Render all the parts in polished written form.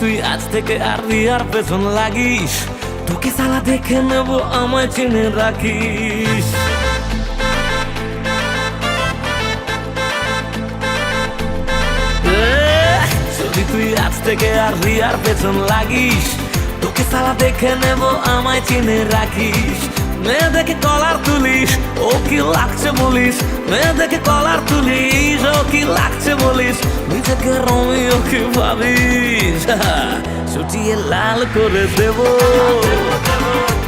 তুই আজ থেকে আর রিয়ার পেছন লাগিস, তোকে সালা দেখে নেব আমায় চিনে রাখিস। যদি তুই আজ থেকে আর রিয়ার পেছন লাগিস, তোকে সালা দেখে নেব আমায় চিনে রাখিস। মেয়ে দেখে কলার তুলিস, ও কি লাগছে বলিস, মেয়ে দেখে কলার তুলিস, ও কি লাগছে বলিস, নিজেকে রোমিও কি ভাবিস। ছুটিয়ে লাল করে দেব,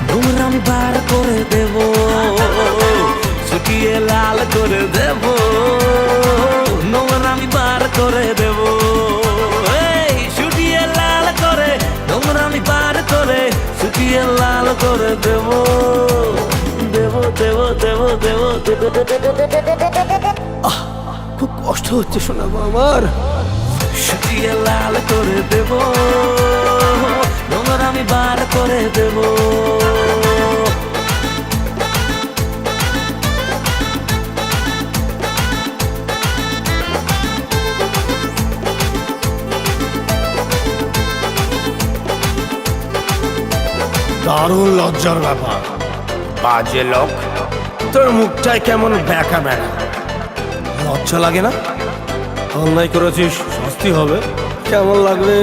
নোংরা আমি বার করে দেব, ছুটিয়ে লাল করে দেব, নোংরা আমি বার করে দেব। ছুটিয়ে লাল করে, নোংরা আমি বার করে, ছুটিয়ে লাল করে দেব, দেব দেব দেব দেব দেব। খুব কষ্ট হচ্ছে শোনাবো আমার। ছুটিয়ে লাল করে দেব, নোংরা আমি বার করে দেব। দারুণ লজ্জার ব্যাপার। বাজে লোক, তোর মুখটাই কেমন ব্যাকা ব্যাকা। লজ্জা লাগে না? অন্যায় করেছিস, শাস্তি হবে। কেমন লাগবে?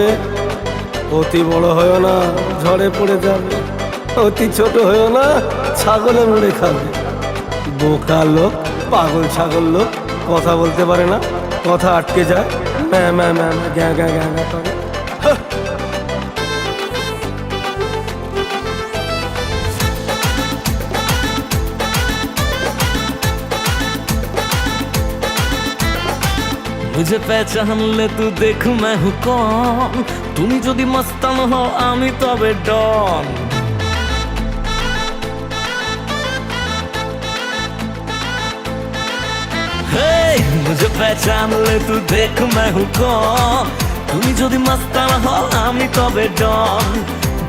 অতি বড় হয়েও না, ঝড়ে পড়ে যাবে। অতি ছোট হয়েও না, ছাগলে মুড়ে খাবে। বোকা লোক, পাগল ছাগল লোক, কথা বলতে পারে না, কথা আটকে যায়, ম্যা ম্যা ম্যা গ্যা গ্যা গ্যা গ্যা করে। मुझे पहचान ले तू देख मैं हूँ कौन, তুমি যদি মস্তান হও আমি তবে ডন। मुझे पहचान ले तू देख मैं हूँ कौन, তুমি যদি মস্তান হও আমি তবে ডন।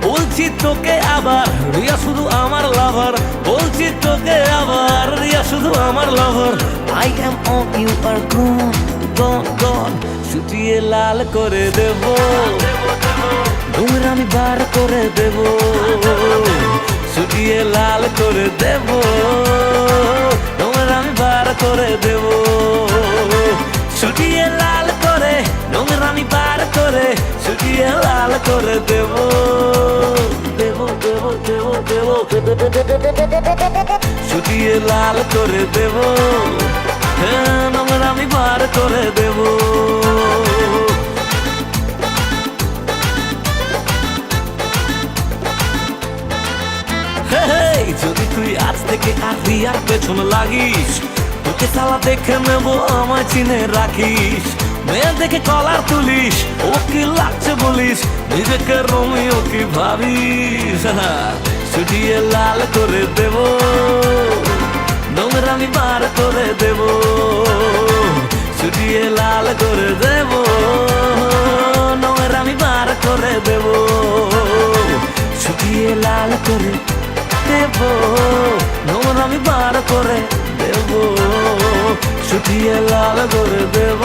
বলছি তোকে আবার রিয়া শুধু আমার লাভার, বলছি তোকে আবার রিয়া শুধু আমার লাভার। I am all you are gone, gone, gone, ছুটিয়ে লাল করে দেব, নোংরা আমি বার করে দেব, ছুটিয়ে লাল করে দেব, নোংরা আমি বার করে দেব, ছুটিয়ে লাল করে, নোংরা আমি বার করে, ছুটিয়ে লাল করে দেব, দেব দেব দেব দেব, ছুটিয়ে লাল করে দেব, নোংরা আমি বার করে দেব। যদি তুই আজ থেকে আর রিয়ার পেছন লাগিস, তোকে সালা দেখে নেব আমায় চিনে রাখিস। মেয়ে দেখে কলার তুলিস, ও কি লাগছে বলিস, নিজেকে রোমিও কি ভাবিস। ছুটিয়ে লাল করে দেব, নোংরা আমি বার করে দেব, ছুটিয়ে লাল করে দেব, নোংরা আমি বার করে দেব, ছুটিয়ে লাল করে দেব, নোংরা আমি বার করে দেব, ছুটিয়ে লাল করে দেব,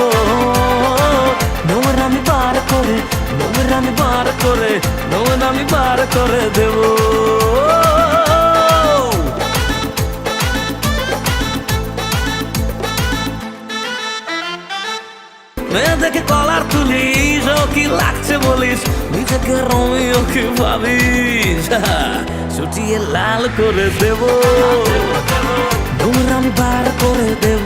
নোংরা আমি বার করে, নোংরা আমি বার করে, নোংরা আমি বার করে দেব। মেয়ে দেখে কলার তুলিস, ও কি লাগছে বলিস, নিজেকে রোমিও কি ভাবিস। ছুটিয়ে লাল করে দেব, নোংরা আমি বার করে দেব।